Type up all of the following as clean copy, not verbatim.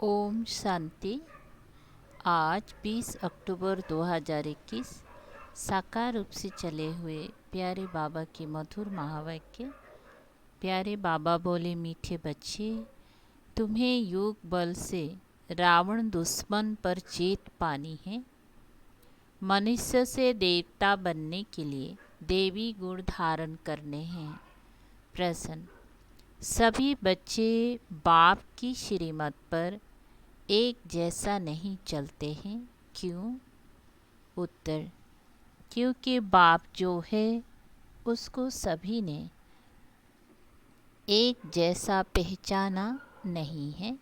ओम शांति। आज 20 अक्टूबर 2021 साकार रूप से चले हुए प्यारे बाबा के मधुर महावाक्य। प्यारे बाबा बोले, मीठे बच्चे, तुम्हें योग बल से रावण दुश्मन पर जीत पानी है। मनुष्य से देवता बनने के लिए देवी गुण धारण करने हैं। प्रश्न: सभी बच्चे बाप की श्रीमत पर एक जैसा नहीं चलते हैं, क्यों? उत्तर: क्योंकि बाप जो है उसको सभी ने एक जैसा पहचाना नहीं है।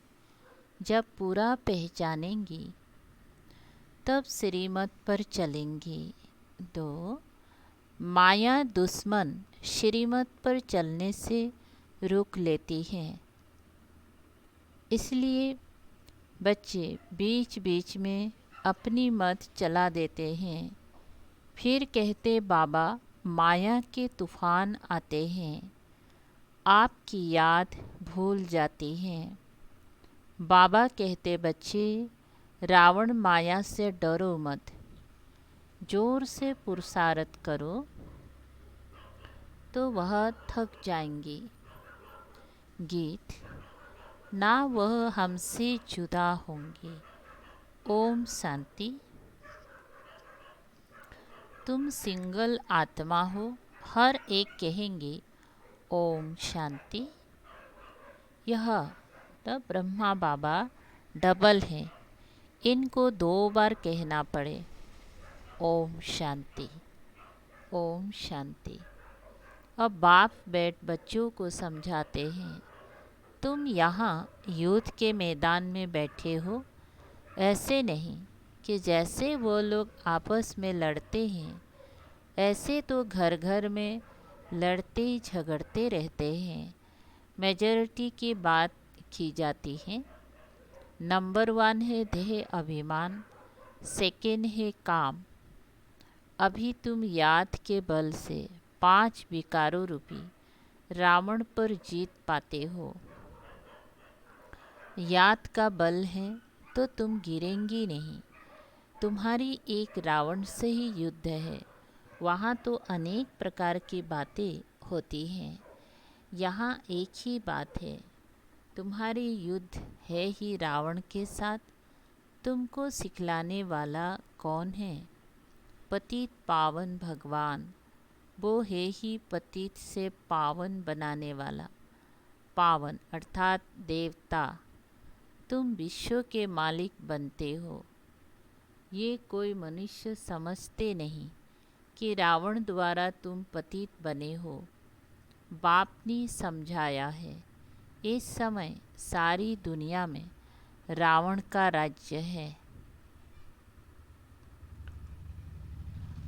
जब पूरा पहचानेंगी तब श्रीमत पर चलेंगी। दो, माया दुश्मन श्रीमत पर चलने से रोक लेती है। इसलिए बच्चे बीच बीच में अपनी मत चला देते हैं। फिर कहते, बाबा माया के तूफान आते हैं, आपकी याद भूल जाती है। बाबा कहते, बच्चे रावण माया से डरो मत, जोर से पुरुषार्थ करो तो वह थक जाएंगी। गीत: ना वह हमसे जुदा होंगे। ओम शांति। तुम सिंगल आत्मा हो, हर एक कहेंगे ओम शांति। यह तब ब्रह्मा बाबा डबल है, इनको 2 बार कहना पड़े ओम शांति, ओम शांति। अब बाप बैठ बच्चों को समझाते हैं, तुम यहाँ युद्ध के मैदान में बैठे हो, ऐसे नहीं कि जैसे वो लोग आपस में लड़ते हैं ऐसे तो घर घर में लड़ते झगड़ते रहते हैं। मेजॉरिटी की बात की जाती है। नंबर 1 है देह अभिमान, सेकंड है काम। अभी तुम याद के बल से 5 विकारों रूपी रावण पर जीत पाते हो। याद का बल है तो तुम गिरेंगी नहीं। तुम्हारी एक रावण से ही युद्ध है। वहाँ तो अनेक प्रकार की बातें होती हैं, यहाँ एक ही बात है। तुम्हारी युद्ध है ही रावण के साथ। तुमको सिखलाने वाला कौन है? पतित पावन भगवान, वो है ही पतित से पावन बनाने वाला। पावन अर्थात देवता। तुम विश्व के मालिक बनते हो। ये कोई मनुष्य समझते नहीं कि रावण द्वारा तुम पतित बने हो। बाप ने समझाया है, इस समय सारी दुनिया में रावण का राज्य है।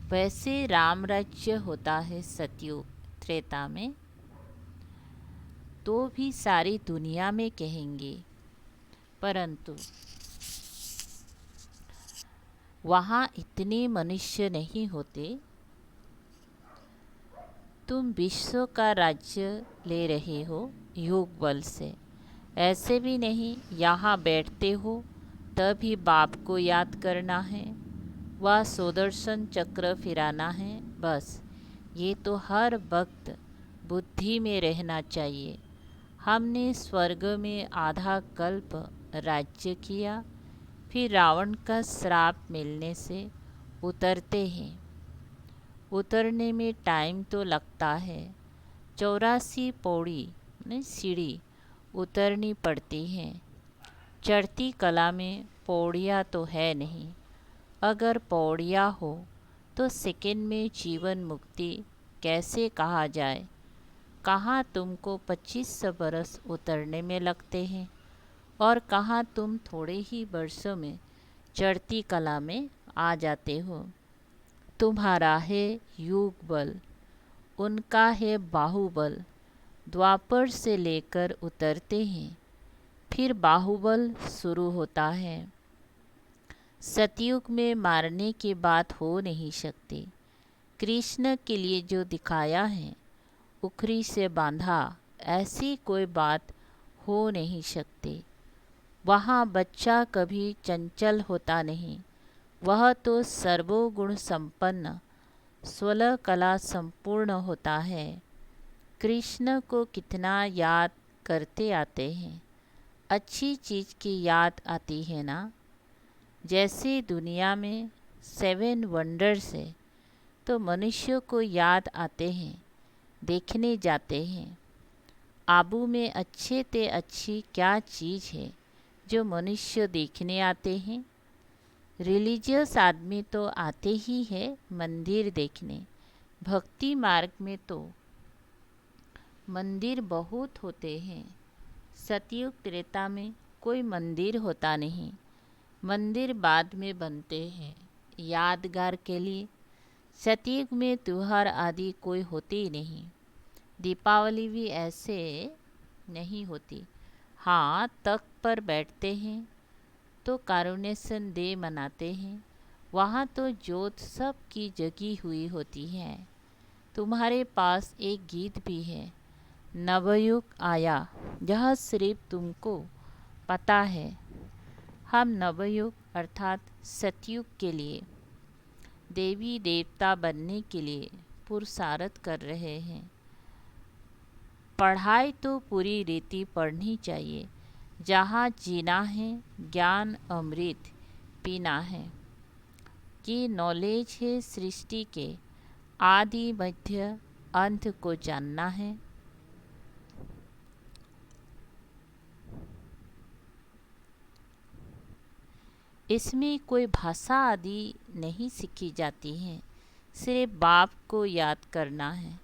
वैसे राम राज्य होता है सतयुग त्रेता में, तो भी सारी दुनिया में कहेंगे, परंतु वहाँ इतने मनुष्य नहीं होते। तुम विश्व का राज्य ले रहे हो योग बल से। ऐसे भी नहीं यहाँ बैठते हो तभी बाप को याद करना है, वह सुदर्शन चक्र फिराना है, बस। ये तो हर वक्त बुद्धि में रहना चाहिए। हमने स्वर्ग में आधा कल्प राज्य किया, फिर रावण का श्राप मिलने से उतरते हैं। उतरने में टाइम तो लगता है। 84 पौड़ी सीढ़ी उतरनी पड़ती हैं। चढ़ती कला में पौड़ियाँ तो है नहीं। अगर पौड़ियाँ हो तो सेकंड में जीवन मुक्ति कैसे कहा जाए? कहाँ तुमको 25 बरस उतरने में लगते हैं और कहाँ तुम थोड़े ही वर्षों में चढ़ती कला में आ जाते हो। तुम्हारा है योग बल, उनका है बाहुबल। द्वापर से लेकर उतरते हैं, फिर बाहुबल शुरू होता है। सतयुग में मारने की बात हो नहीं सकती। कृष्ण के लिए जो दिखाया है, उखरी से बांधा, ऐसी कोई बात हो नहीं सकती। वहाँ बच्चा कभी चंचल होता नहीं, वह तो सर्वगुण संपन्न, स्वल कला संपूर्ण होता है। कृष्ण को कितना याद करते आते हैं, अच्छी चीज़ की याद आती है ना। जैसे दुनिया में 7 वंडर्स है, तो मनुष्य को याद आते हैं, देखने जाते हैं। आबू में अच्छे ते अच्छी क्या चीज़ है जो मनुष्य देखने आते हैं। रिलीजियस आदमी तो आते ही है मंदिर देखने। भक्ति मार्ग में तो मंदिर बहुत होते हैं। सतयुग त्रेता में कोई मंदिर होता नहीं, मंदिर बाद में बनते हैं यादगार के लिए। सतयुग में त्योहार आदि कोई होते ही नहीं। दीपावली भी ऐसे नहीं होती। हाँ, तख्त पर बैठते हैं तो कारुण्यसन डे मनाते हैं, वहाँ तो जोत सब की जगी हुई होती है। तुम्हारे पास एक गीत भी है, नवयुग आया, यह सिर्फ तुमको पता है। हम नवयुग अर्थात सतयुग के लिए, देवी देवता बनने के लिए पुरुषार्थ कर रहे हैं। पढ़ाई तो पूरी रीति पढ़नी चाहिए। जहाँ जीना है ज्ञान अमृत पीना है। कि नॉलेज है सृष्टि के आदि मध्य अंत को जानना है। इसमें कोई भाषा आदि नहीं सीखी जाती है, सिर्फ बाप को याद करना है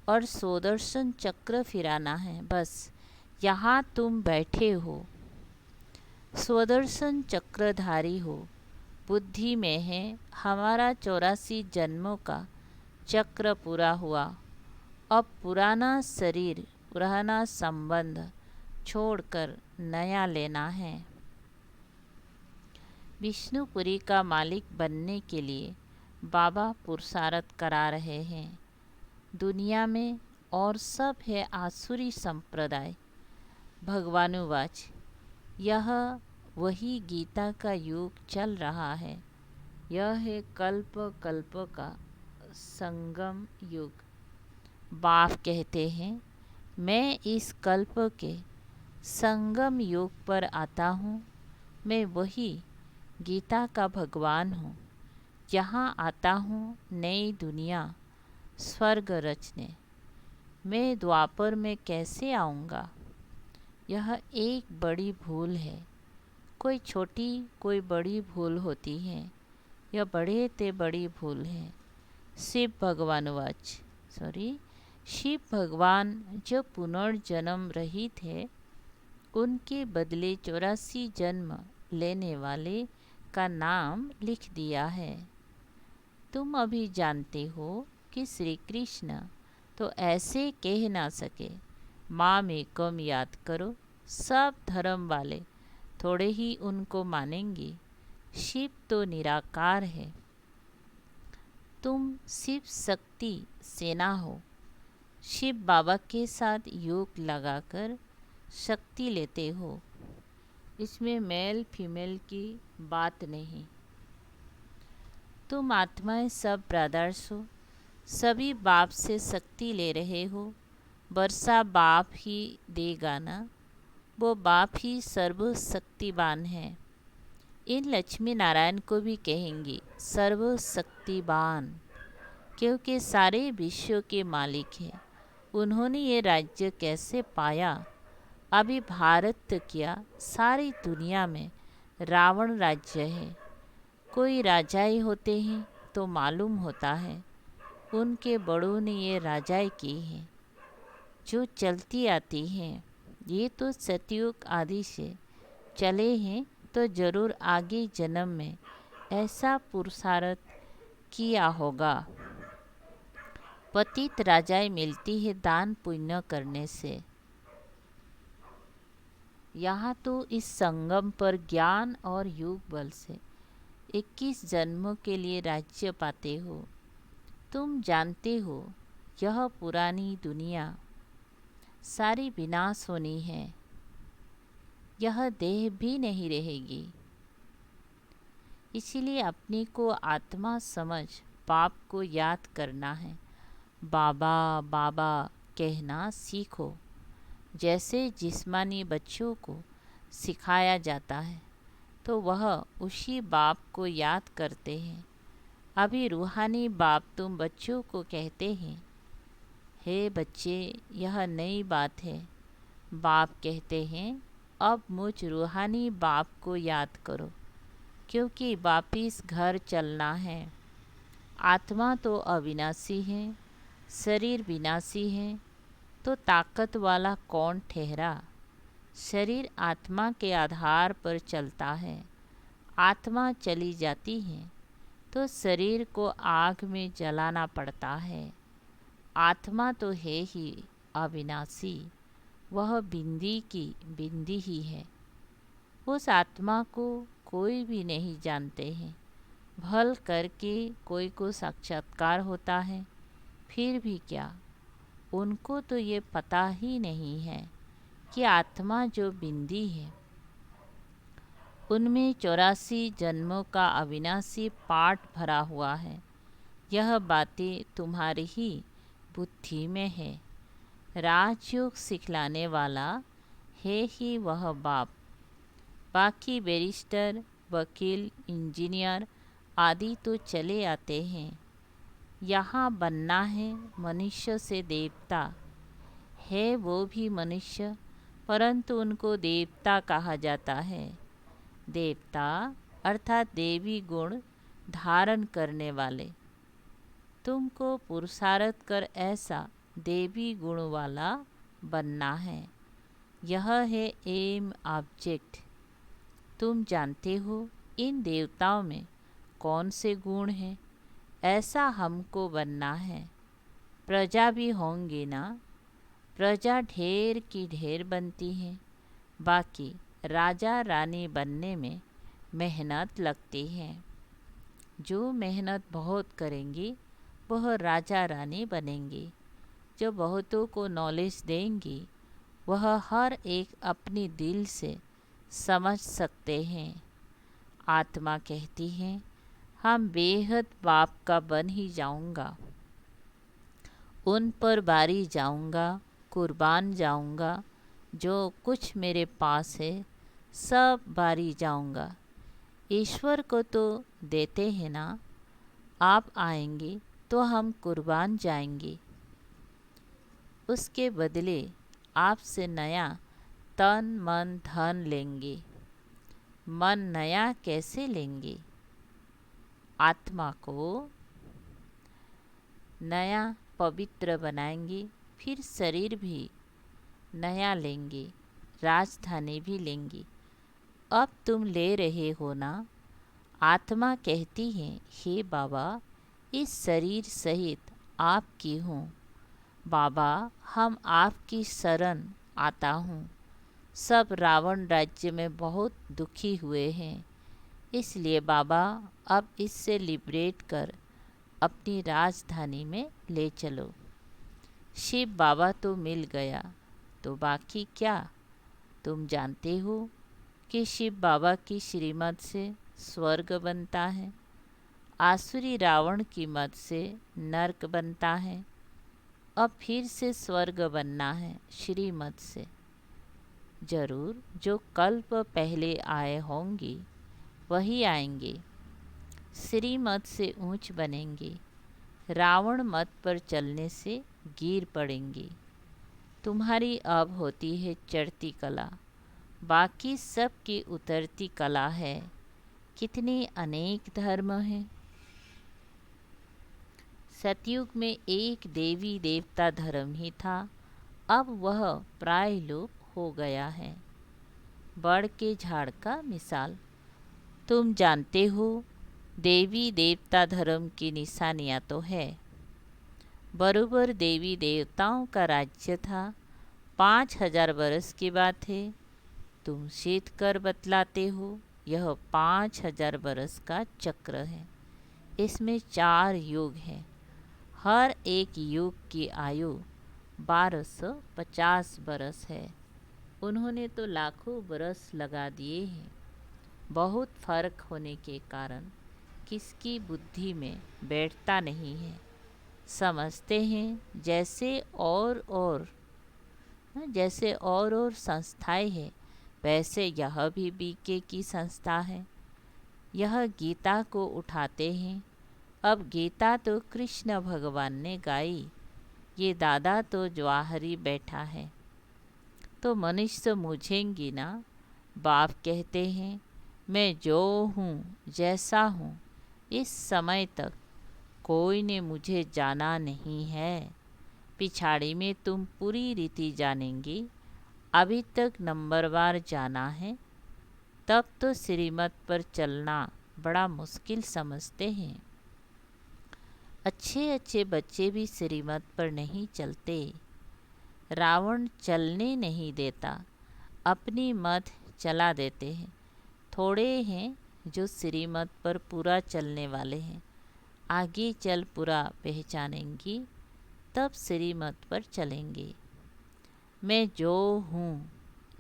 और सुदर्शन चक्र फिराना है, बस। यहाँ तुम बैठे हो, सुदर्शन चक्रधारी हो, बुद्धि में है हमारा 84 जन्मों का चक्र पूरा हुआ। अब पुराना शरीर पुराना संबंध छोड़कर नया लेना है। विष्णुपुरी का मालिक बनने के लिए बाबा पुरुषार्थ करा रहे हैं। दुनिया में और सब है आसुरी संप्रदाय। भगवानुवाच, यह वही गीता का युग चल रहा है। यह है कल्प कल्प का संगम युग। बाप कहते हैं, मैं इस कल्प के संगम युग पर आता हूँ। मैं वही गीता का भगवान हूँ। यहाँ आता हूँ नई दुनिया स्वर्ग रचने। मैं द्वापर में कैसे आऊँगा? यह एक बड़ी भूल है। कोई छोटी कोई बड़ी भूल होती है, यह बड़े ते बड़ी भूल है। शिव भगवान जो पुनर्जन्म रहित है, उनके बदले 84 जन्म लेने वाले का नाम लिख दिया है। तुम अभी जानते हो कि श्री कृष्ण तो ऐसे कह ना सके, माँ में कम याद करो। सब धर्म वाले थोड़े ही उनको मानेंगे। शिव तो निराकार है। तुम शिव शक्ति सेना हो। शिव बाबा के साथ योग लगाकर शक्ति लेते हो। इसमें मेल फीमेल की बात नहीं। तुम आत्माएं सब ब्रदर्स हो, सभी बाप से शक्ति ले रहे हो। वर्षा बाप ही देगा ना, वो बाप ही सर्वशक्तिवान है। इन लक्ष्मी नारायण को भी कहेंगे सर्वशक्तिवान, क्योंकि सारे विश्व के मालिक हैं। उन्होंने ये राज्य कैसे पाया? अभी भारत क्या सारी दुनिया में रावण राज्य है। कोई राजाई होते हैं तो मालूम होता है उनके बड़ों ने ये राजाई की है जो चलती आती हैं। ये तो सतयुग आदि से चले हैं, तो जरूर आगे जन्म में ऐसा पुरुषार्थ किया होगा। पतित राजाई मिलती है दान पुण्य करने से। यहाँ तो इस संगम पर ज्ञान और योग बल से 21 जन्मों के लिए राज्य पाते हो। तुम जानते हो यह पुरानी दुनिया सारी विनाश होनी है। यह देह भी नहीं रहेगी। इसीलिए अपने को आत्मा समझ बाप को याद करना है। बाबा बाबा कहना सीखो, जैसे जिस्मानी बच्चों को सिखाया जाता है, तो वह उसी बाप को याद करते हैं। अभी रूहानी बाप तुम बच्चों को कहते हैं, हे बच्चे यह नई बात है। बाप कहते हैं, अब मुझ रूहानी बाप को याद करो, क्योंकि वापिस घर चलना है। आत्मा तो अविनाशी है, शरीर विनाशी है, तो ताकत वाला कौन ठहरा। शरीर आत्मा के आधार पर चलता है। आत्मा चली जाती है तो शरीर को आग में जलाना पड़ता है। आत्मा तो है ही अविनाशी, वह बिंदी की बिंदी ही है। उस आत्मा को कोई भी नहीं जानते हैं। भल करके कोई को साक्षात्कार होता है, फिर भी क्या, उनको तो ये पता ही नहीं है कि आत्मा जो बिंदी है उनमें 84 जन्मों का अविनाशी पाठ भरा हुआ है। यह बातें तुम्हारी ही बुद्धि में है। राजयोग सिखलाने वाला है ही वह बाप। बाकी बैरिस्टर, वकील, इंजीनियर आदि तो चले आते हैं। यहाँ बनना है मनुष्य से देवता। है वो भी मनुष्य, परंतु उनको देवता कहा जाता है। देवता अर्थात देवी गुण धारण करने वाले। तुमको पुरुषार्थ कर ऐसा देवी गुण वाला बनना है। यह है एम ऑब्जेक्ट। तुम जानते हो इन देवताओं में कौन से गुण हैं, ऐसा हमको बनना है। प्रजा भी होंगे ना। प्रजा ढेर की ढेर बनती है, बाकी राजा रानी बनने में मेहनत लगती है। जो मेहनत बहुत करेंगी वह राजा रानी बनेंगी। जो बहुतों को नॉलेज देंगी वह हर एक अपनी दिल से समझ सकते हैं। आत्मा कहती है, हम बेहद बाप का बन ही जाऊंगा। उन पर बारी जाऊंगा, कुर्बान जाऊंगा। जो कुछ मेरे पास है सब बारी जाऊंगा। ईश्वर को तो देते हैं ना। आप आएंगे तो हम कुर्बान जाएंगे। उसके बदले आपसे नया तन मन धन लेंगे। मन नया कैसे लेंगे? आत्मा को नया पवित्र बनाएंगे, फिर शरीर भी नया लेंगे, राजधानी भी लेंगे। अब तुम ले रहे हो ना। आत्मा कहती है, हे बाबा इस शरीर सहित आपकी हूँ। बाबा हम आपकी शरण आता हूँ। सब रावण राज्य में बहुत दुखी हुए हैं, इसलिए बाबा अब इससे लिबरेट कर अपनी राजधानी में ले चलो। शिव बाबा तो मिल गया, तो बाकी क्या। तुम जानते हो कि शिव बाबा की श्रीमत से स्वर्ग बनता है, आसुरी रावण की मत से नरक बनता है। अब फिर से स्वर्ग बनना है श्रीमत से। जरूर जो कल्प पहले आए होंगे वही आएंगे। श्रीमत से ऊंच बनेंगे, रावण मत पर चलने से गिर पड़ेंगे। तुम्हारी अब होती है चढ़ती कला, बाकी सब की उतरती कला है। कितने अनेक धर्म हैं। सतयुग में एक देवी देवता धर्म ही था, अब वह प्राय लोप हो गया है। बड़ के झाड़ का मिसाल। तुम जानते हो देवी देवता धर्म की निशानियाँ तो है। बरोबर देवी देवताओं का राज्य था। 5000 वर्ष की बात है। तुम सीध कर बतलाते हो यह 5000 वर्ष का चक्र है। इसमें 4 युग हैं। हर एक युग की आयु 1250 वर्ष है। उन्होंने तो लाखों बरस लगा दिए हैं। बहुत फर्क होने के कारण किसकी बुद्धि में बैठता नहीं है। समझते हैं जैसे और संस्थाएं हैं, वैसे यह भी बीके की संस्था है। यह गीता को उठाते हैं। अब गीता तो कृष्ण भगवान ने गाई, ये दादा तो ज्वाहरी बैठा है, तो मनुष्य मुझेंगी ना। बाप कहते हैं मैं जो हूँ जैसा हूँ, इस समय तक कोई ने मुझे जाना नहीं है। पिछाड़ी में तुम पूरी रीति जानेंगी, अभी तक नंबरवार जाना है। तब तो श्रीमत पर चलना बड़ा मुश्किल समझते हैं। अच्छे अच्छे बच्चे भी श्रीमत पर नहीं चलते। रावण चलने नहीं देता, अपनी मत चला देते हैं। थोड़े हैं जो श्रीमत पर पूरा चलने वाले हैं। आगे चल पूरा पहचानेंगी, तब श्रीमत पर चलेंगे। मैं जो हूँ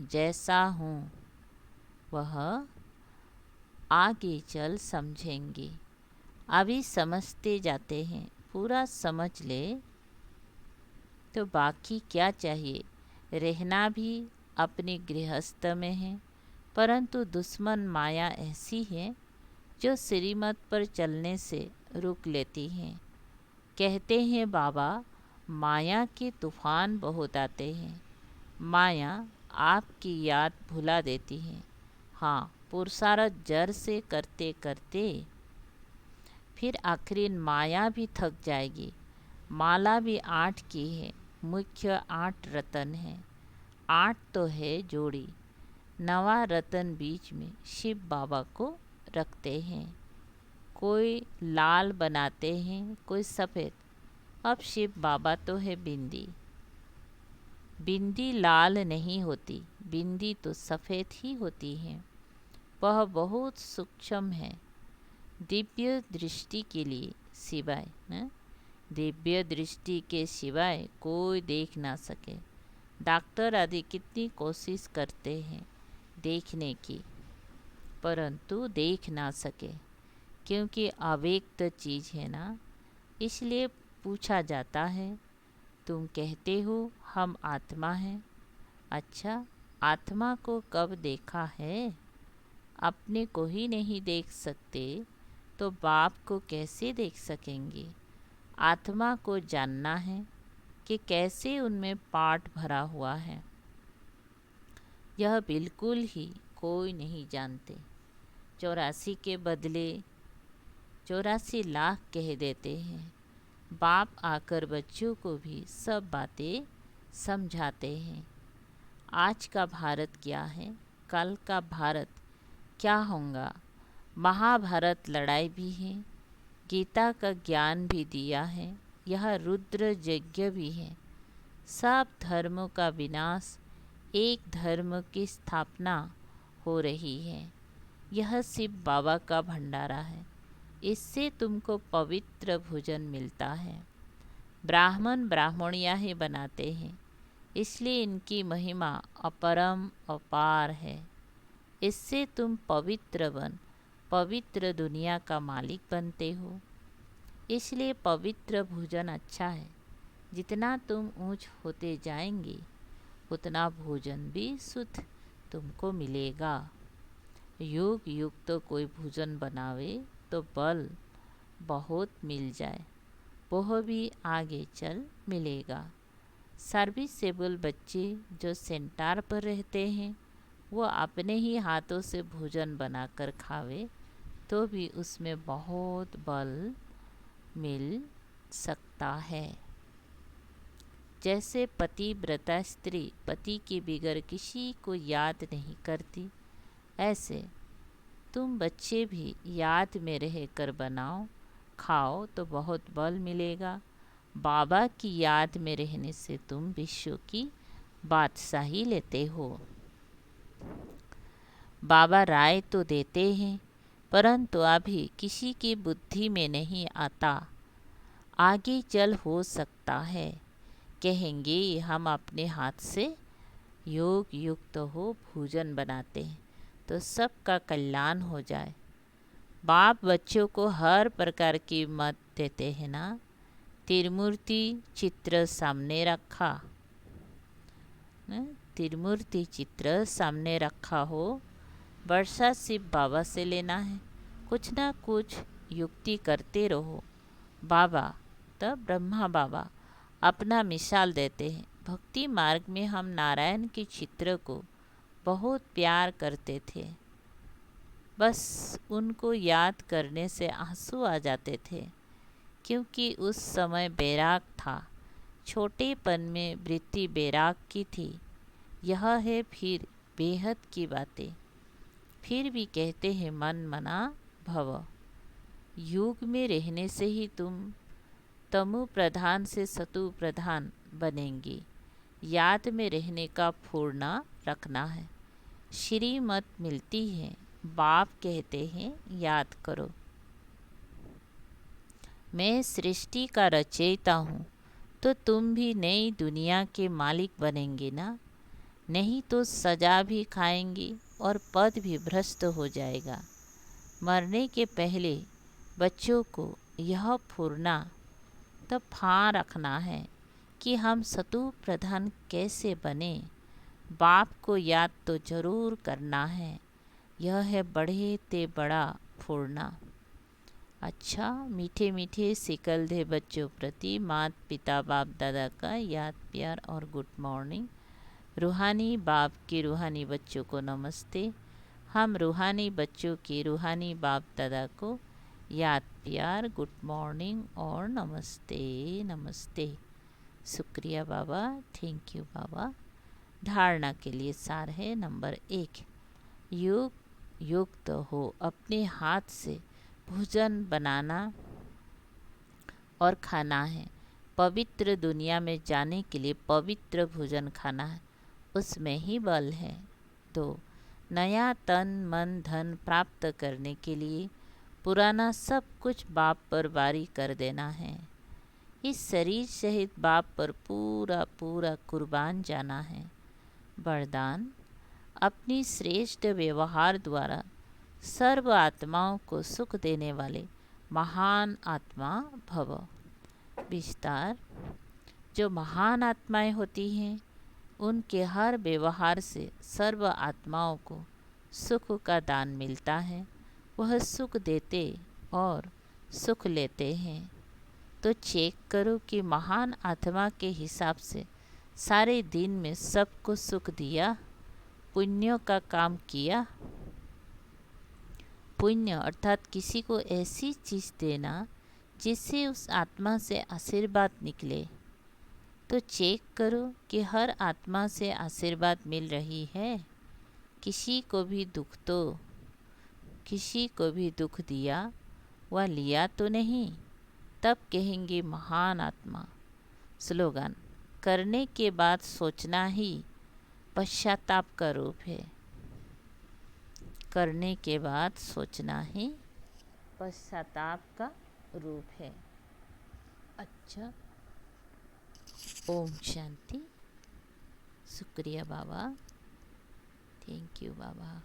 जैसा हूँ, वह आगे चल समझेंगे। अभी समझते जाते हैं, पूरा समझ ले तो बाकी क्या चाहिए। रहना भी अपने गृहस्थ में है, परंतु दुश्मन माया ऐसी है जो श्रीमत पर चलने से रोक लेती हैं। कहते हैं बाबा, माया के तूफान बहुत आते हैं। माया आपकी याद भुला देती है। हाँ, पुरुषार्थ जर से करते करते फिर आखिरी माया भी थक जाएगी। माला भी 8 की है, मुख्य 8 रतन है। 8 तो है जोड़ी, 9वां रतन बीच में शिव बाबा को रखते हैं। कोई लाल बनाते हैं, कोई सफ़ेद। अब शिव बाबा तो है बिंदी। बिंदी लाल नहीं होती, बिंदी तो सफ़ेद ही होती है। वह बहुत सूक्ष्म है। दिव्य दृष्टि के लिए सिवाय दिव्य दृष्टि के सिवाय कोई देख ना सके। डॉक्टर आदि कितनी कोशिश करते हैं देखने की, परंतु देख ना सके, क्योंकि अव्यक्त चीज़ है ना। इसलिए पूछा जाता है, तुम कहते हो हम आत्मा हैं। अच्छा, आत्मा को कब देखा है? अपने को ही नहीं देख सकते तो बाप को कैसे देख सकेंगे? आत्मा को जानना है कि कैसे उनमें पाठ भरा हुआ है, यह बिल्कुल ही कोई नहीं जानते। 84 के बदले 84 लाख कह देते हैं। बाप आकर बच्चों को भी सब बातें समझाते हैं। आज का भारत क्या है, कल का भारत क्या होगा। महाभारत लड़ाई भी है, गीता का ज्ञान भी दिया है, यह रुद्र यज्ञ भी है। सब धर्मों का विनाश, एक धर्म की स्थापना हो रही है। यह शिव बाबा का भंडारा है, इससे तुमको पवित्र भोजन मिलता है। ब्राह्मण ब्राह्मणियाँ ही बनाते हैं, इसलिए इनकी महिमा अपरम अपार है। इससे तुम पवित्र बन पवित्र दुनिया का मालिक बनते हो। इसलिए पवित्र भोजन अच्छा है। जितना तुम ऊंच होते जाएंगे, उतना भोजन भी शुद्ध तुमको मिलेगा। युग युग तो कोई भोजन बनावे तो बल बहुत मिल जाए, वह भी आगे चल मिलेगा। सर्विसेबल बच्चे जो सेंटर पर रहते हैं, वो अपने ही हाथों से भोजन बनाकर खावे तो भी उसमें बहुत बल मिल सकता है। जैसे पतिव्रता स्त्री पति के बिगर किसी को याद नहीं करती, ऐसे तुम बच्चे भी याद में रहकर बनाओ, खाओ तो बहुत बल मिलेगा। बाबा की याद में रहने से तुम विश्व की बादशाही लेते हो। बाबा राय तो देते हैं, परंतु अभी किसी की बुद्धि में नहीं आता। आगे चल हो सकता है, कहेंगे हम अपने हाथ से योग युक्त हो भोजन बनाते हैं तो सबका कल्याण हो जाए। बाप बच्चों को हर प्रकार की मत देते हैं ना। त्रिमूर्ति चित्र सामने रखा, त्रिमूर्ति चित्र सामने रखा हो। वर्षा सिर्फ बाबा से लेना है, कुछ ना कुछ युक्ति करते रहो। बाबा तब ब्रह्मा बाबा अपना मिसाल देते हैं। भक्ति मार्ग में हम नारायण के चित्र को बहुत प्यार करते थे, बस उनको याद करने से आंसू आ जाते थे, क्योंकि उस समय बैराग था। छोटेपन में वृत्ति बैराग की थी। यह है फिर बेहद की बातें। फिर भी कहते हैं मन मना भव। युग में रहने से ही तुम तमु प्रधान से सतु प्रधान बनेंगे। याद में रहने का फूरना रखना है। श्रीमत मिलती है, बाप कहते हैं याद करो। मैं सृष्टि का रचयिता हूँ, तो तुम भी नई दुनिया के मालिक बनेंगे ना। नहीं तो सजा भी खाएंगे और पद भी भ्रष्ट हो जाएगा। मरने के पहले बच्चों को यह फुरना तब हाँ रखना है कि हम सतु प्रधान कैसे बने। बाप को याद तो जरूर करना है। यह है बड़े ते बड़ा फुरना। अच्छा, मीठे मीठे सिकल दे बच्चों प्रति मात पिता बाप दादा का याद प्यार और गुड मॉर्निंग। रूहानी बाप के रूहानी बच्चों को नमस्ते। हम रूहानी बच्चों के रूहानी बाप दादा को याद प्यार गुड मॉर्निंग और नमस्ते नमस्ते। शुक्रिया बाबा, थैंक यू बाबा। धारणा के लिए सार है नंबर 1। योग युक्त हो अपने हाथ से भोजन बनाना और खाना है। पवित्र दुनिया में जाने के लिए पवित्र भोजन खाना है, उसमें ही बल है। 2, नया तन मन धन प्राप्त करने के लिए पुराना सब कुछ बाप पर वारी कर देना है। इस शरीर सहित बाप पर पूरा पूरा कुर्बान जाना है। वरदान, अपनी श्रेष्ठ व्यवहार द्वारा सर्व आत्माओं को सुख देने वाले महान आत्मा भव। विस्तार, जो महान आत्माएं होती हैं उनके हर व्यवहार से सर्व आत्माओं को सुख का दान मिलता है। वह सुख देते और सुख लेते हैं। तो चेक करो कि महान आत्मा के हिसाब से सारे दिन में सबको सुख दिया, पुण्यों का काम किया। पुण्य अर्थात किसी को ऐसी चीज़ देना जिससे उस आत्मा से आशीर्वाद निकले। तो चेक करो कि हर आत्मा से आशीर्वाद मिल रही है। किसी को भी दुख दिया व लिया तो नहीं, तब कहेंगे महान आत्मा। स्लोगन, करने के बाद सोचना ही पश्चाताप का रूप है। करने के बाद सोचना ही पश्चाताप का रूप है। अच्छा, ओम शांति। शुक्रिया बाबा, थैंक यू बाबा।